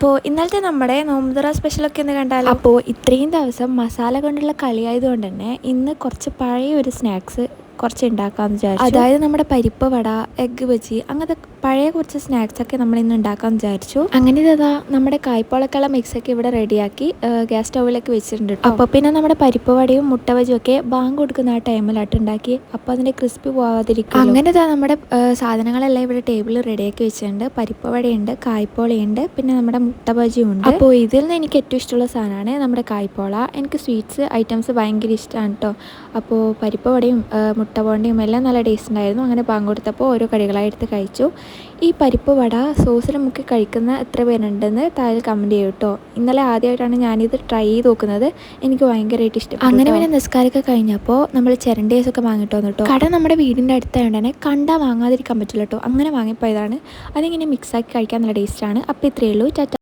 അപ്പോൾ ഇന്നലത്തെ നമ്മുടെ നോമ്പുതുറ സ്പെഷ്യലൊക്കെ ഒന്ന് കണ്ടാലോ. അപ്പോൾ ഇത്രയും ദിവസം മസാല കൊണ്ടുള്ള കളിയായതുകൊണ്ട് തന്നെ ഇന്ന് കുറച്ച് പഴയ ഒരു സ്നാക്സ് കുറച്ച് ഉണ്ടാക്കാമെന്ന് വിചാരിച്ചു. അതായത് നമ്മുടെ പരിപ്പ് വട, എഗ്ഗ് ബജി, അങ്ങനത്തെ പഴയ കുറച്ച് സ്നാക്സൊക്കെ നമ്മൾ ഇന്ന് ഉണ്ടാക്കാമെന്ന് വിചാരിച്ചു. അങ്ങനെ ഇതാ നമ്മുടെ കായ്പോളക്കുള്ള മിക്സൊക്കെ ഇവിടെ റെഡിയാക്കി ഗ്യാസ് സ്റ്റൗവിലേക്ക് വെച്ചിട്ടുണ്ട്. അപ്പോൾ പിന്നെ നമ്മുടെ പരിപ്പ് വടയും മുട്ട ബജിയും ഒക്കെ ബാങ്ക് കൊടുക്കുന്ന ആ ടൈമിലായിട്ട് ഉണ്ടാക്കി. അപ്പോൾ അതിൻ്റെ ക്രിസ്പി പോവാതിരിക്കും. അങ്ങനെ ഇതാ നമ്മുടെ സാധനങ്ങളെല്ലാം ഇവിടെ ടേബിളിൽ റെഡിയാക്കി വെച്ചിട്ടുണ്ട്. പരിപ്പ് വടയുണ്ട്, കായ്പോളയുണ്ട്, പിന്നെ നമ്മുടെ മുട്ട ബജിയും ഉണ്ട്. അപ്പോൾ ഇതിൽ നിന്ന് എനിക്ക് ഏറ്റവും ഇഷ്ടമുള്ള സാധനമാണ് നമ്മുടെ കായ്പോള. എനിക്ക് സ്വീറ്റ്സ് ഐറ്റംസ് ഭയങ്കര ഇഷ്ടമാണ് കേട്ടോ. അപ്പോൾ പരിപ്പ് വടയും മുട്ട ബോണ്ടയും എല്ലാം നല്ല ടേസ്റ്റ് ഉണ്ടായിരുന്നു. അങ്ങനെ ബാങ്ക് കൊടുത്തപ്പോൾ ഓരോ കടികളായി എടുത്ത് കഴിച്ചു. ഈ പരിപ്പ് വട സോസിൽ മുക്കി കഴിക്കുന്ന എത്ര പേരുണ്ടെന്ന് താഴെ കമൻറ്റ് ചെയ്യും കേട്ടോ. ഇന്നലെ ആദ്യമായിട്ടാണ് ഞാനിത് ട്രൈ ചെയ്ത് നോക്കുന്നത്. എനിക്ക് ഭയങ്കരമായിട്ട് ഇഷ്ടപ്പെട്ടു. അങ്ങനെ പിന്നെ നിസ്കാരമൊക്കെ കഴിഞ്ഞപ്പോൾ നമ്മൾ ചിരണ്ടേസൊക്കെ വാങ്ങിയിട്ട് വന്നു കേട്ടോ. കട നമ്മുടെ വീടിൻ്റെ അടുത്തായതുകൊണ്ട് തന്നെ കണ്ടാൽ വാങ്ങാതിരിക്കാൻ പറ്റില്ല കേട്ടോ. അങ്ങനെ വാങ്ങിപ്പോയതാണ്. അതിങ്ങനെ മിക്സാക്കി കഴിക്കാൻ നല്ല ടേസ്റ്റാണ്. അപ്പോൾ ഇത്രയേ ഉള്ളൂ.